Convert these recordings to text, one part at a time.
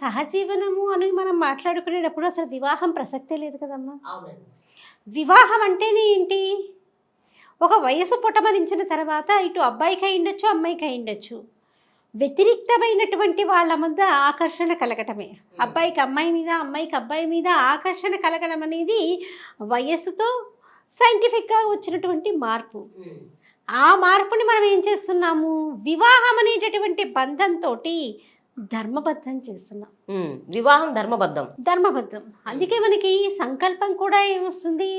సహజీవనము అని మనం మాట్లాడుకునేటప్పుడు అసలు వివాహం ప్రసక్తే లేదు కదమ్మా. అవునండి. వివాహం అంటేనే ఏంటి? ఒక వయసు పుటమరించిన తర్వాత ఇటు అబ్బాయికి అయ్యుండొచ్చు, అమ్మాయికి అయ్యుండొచ్చు. వ్యతిరిక్తమైనటువంటి వాళ్ళ మధ్య ఆకర్షణ కలగటమే. అబ్బాయికి అమ్మాయి మీద, అమ్మాయికి అబ్బాయి మీద ఆకర్షణ కలగడం అనేది వయస్సుతో సైంటిఫిక్గా వచ్చినటువంటి మార్పు. ఆ మార్పుని మనం ఏం చేస్తున్నాము? వివాహం అనేటటువంటి బంధంతోటి ధర్మబద్ధం చేస్తున్నాం. వివాహం ధర్మబద్ధం. అందుకే మనకి సంకల్పం కూడా ఏమొస్తుంది?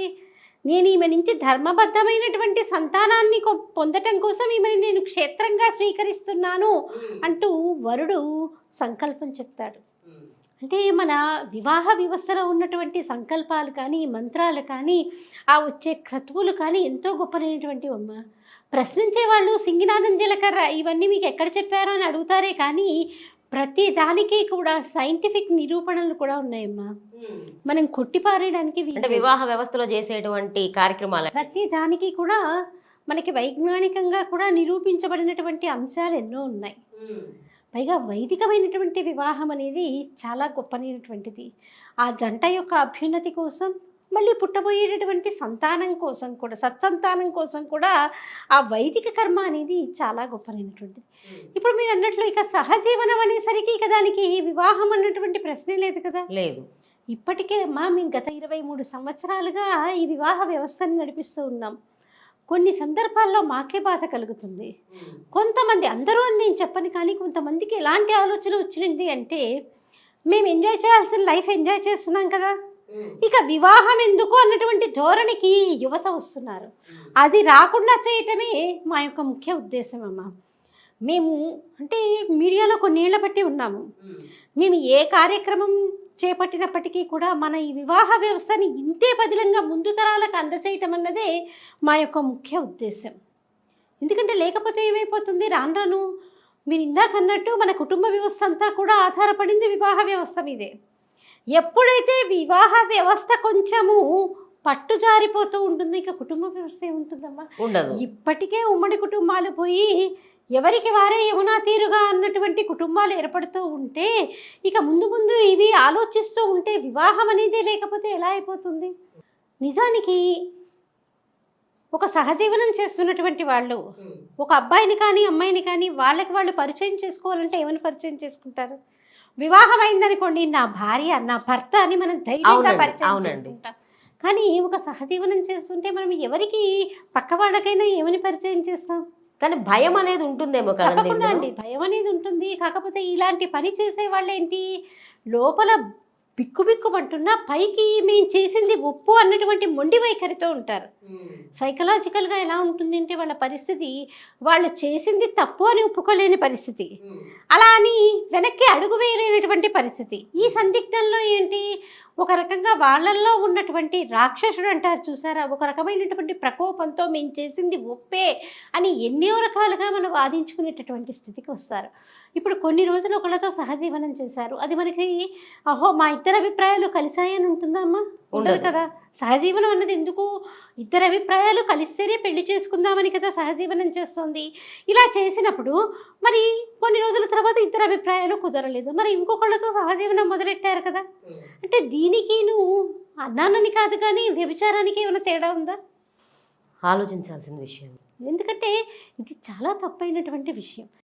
నేను ఈమె నుంచి ధర్మబద్ధమైనటువంటి సంతానాన్ని పొందటం కోసం ఈమెను నేను క్షేత్రంగా స్వీకరిస్తున్నాను అంటూ వరుడు సంకల్పం చెప్తాడు. అంటే మన వివాహ వ్యవస్థలో ఉన్నటువంటి సంకల్పాలు కానీ, మంత్రాలు కానీ, ఆ వచ్చే క్రతువులు కానీ ఎంతో గొప్పనైనటువంటి అమ్మ. ప్రశ్నించే వాళ్ళు సింగినాదం జీలకర్ర ఇవన్నీ మీకు ఎక్కడ చెప్పారో అని అడుగుతారే కానీ ప్రతి దానికి కూడా సైంటిఫిక్ నిరూపణలు కూడా ఉన్నాయమ్మా. మనం కొట్టిపారేయడానికి వివాహ వ్యవస్థలో చేసేటువంటి కార్యక్రమాలు ప్రతి దానికి కూడా మనకి వైజ్ఞానికంగా కూడా నిరూపించబడినటువంటి అంశాలు ఎన్నో ఉన్నాయి. పైగా వైదికమైనటువంటి వివాహం అనేది చాలా గొప్పనైనటువంటిది. ఆ జంట యొక్క అభ్యున్నతి కోసం, మళ్ళీ పుట్టబోయేటటువంటి సంతానం కోసం కూడా, సత్సంతానం కోసం కూడా ఆ వైదిక కర్మ అనేది చాలా గొప్పనైనటువంటిది. ఇప్పుడు మీరు అన్నట్లు ఇక సహజీవనం అనేసరికి ఇక దానికి వివాహం అన్నటువంటి ప్రశ్నే లేదు కదా. లేదు. ఇప్పటికే అమ్మా మేము గత 23 సంవత్సరాలుగా ఈ వివాహ వ్యవస్థను నడిపిస్తూ ఉన్నాం. కొన్ని సందర్భాల్లో మాకే బాధ కలుగుతుంది. కొంతమంది, అందరూ అని నేను చెప్పను కానీ కొంతమందికి ఎలాంటి ఆలోచన వచ్చింది అంటే, మేము ఎంజాయ్ చేయాల్సిన లైఫ్ ఎంజాయ్ చేస్తున్నాం కదా, ఇక వివాహం ఎందుకు అన్నటువంటి ధోరణికి యువత వస్తున్నారు. అది రాకుండా చేయటమే మా యొక్క ముఖ్య ఉద్దేశం అమ్మా. మేము అంటే మీడియాలో కొన్నేళ్ల బట్టి ఉన్నాము. మేము ఏ కార్యక్రమం చేపట్టినప్పటికీ కూడా మన ఈ వివాహ వ్యవస్థని ఇంతే బదిలంగా ముందు తరాలకు అందచేయటం అన్నదే మా యొక్క ముఖ్య ఉద్దేశం. ఎందుకంటే లేకపోతే ఏమైపోతుంది, రాను రాను మీరు ఇందాక అన్నట్టు మన కుటుంబ వ్యవస్థ అంతా కూడా ఆధారపడింది వివాహ వ్యవస్థ మీదే. ఎప్పుడైతే వివాహ వ్యవస్థ కొంచెము పట్టు జారిపోతూ ఉంటుంది, ఇక కుటుంబ వ్యవస్థ ఏముంటుందమ్మా? ఉండదు. ఇప్పటికే ఉమ్మడి కుటుంబాలు పోయి ఎవరికి వారే యమునా తీరుగా అన్నటువంటి కుటుంబాలు ఏర్పడుతూ ఉంటే, ఇక ముందు ముందు ఇవి ఆలోచిస్తూ ఉంటే వివాహం అనేది లేకపోతే ఎలా అయిపోతుంది? నిజానికి ఒక సహజీవనం చేస్తున్నటువంటి వాళ్ళు ఒక అబ్బాయిని కానీ అమ్మాయిని కానీ వాళ్ళకి వాళ్ళు పరిచయం చేసుకోవాలంటే ఏమని పరిచయం చేసుకుంటారు? వివాహం అయిందనుకోండి, నా భార్య, నా భర్త అని మనం ధైర్యంగా పరిచయం చేసుకుంటాం. కానీ ఒక సహజీవనం చేస్తుంటే మనం ఎవరికి, పక్క వాళ్ళకైనా ఏమని పరిచయం చేస్తాం? కానీ భయం అనేది ఉంటుందేమో. తప్పకుండా అండి, భయం అనేది ఉంటుంది. కాకపోతే ఇలాంటి పని చేసే వాళ్ళు ఏంటి, లోపల బిక్కుబిక్కుమంటున్నా పైకి మేము చేసింది ఒప్పు అన్నటువంటి మొండి వైఖరితో ఉంటారు. సైకలాజికల్గా ఎలా ఉంటుంది అంటే వాళ్ళ పరిస్థితి, వాళ్ళు చేసింది తప్పు అని ఒప్పుకోలేని పరిస్థితి, అలా అని వెనక్కి అడుగు వేయలేనటువంటి పరిస్థితి. ఈ సందిగ్ధంలో ఏంటి, ఒక రకంగా వాళ్ళల్లో ఉన్నటువంటి రాక్షసుడు అంటారు చూసారా, ఒక రకమైనటువంటి ప్రకోపంతో మేము చేసింది ఒప్పే అని ఎన్నో రకాలుగా మనం వాదించుకునేటటువంటి స్థితికి వస్తారు. ఇప్పుడు కొన్ని రోజులు ఒకళ్ళతో సహజీవనం చేశారు, అది మనకి అహో మా ఇద్దరు అభిప్రాయాలు కలిసాయని ఉంటుందా అమ్మా? ఉండదు కదా. సహజీవనం అన్నది ఎందుకు, ఇద్దరు అభిప్రాయాలు కలిస్తేనే పెళ్లి చేసుకుందామని కదా సహజీవనం చేస్తుంది. ఇలా చేసినప్పుడు మరి కొన్ని రోజుల తర్వాత ఇద్దరు అభిప్రాయాలు కుదరలేదు, మరి ఇంకొకళ్ళతో సహజీవనం మొదలెట్టారు కదా. అంటే దీనికి నువ్వు అన్నానని కాదు కానీ వ్యభిచారానికి ఏమైనా తేడా ఉందా? ఆలోచించాల్సిన విషయం. ఎందుకంటే ఇది చాలా తప్పైనటువంటి విషయం.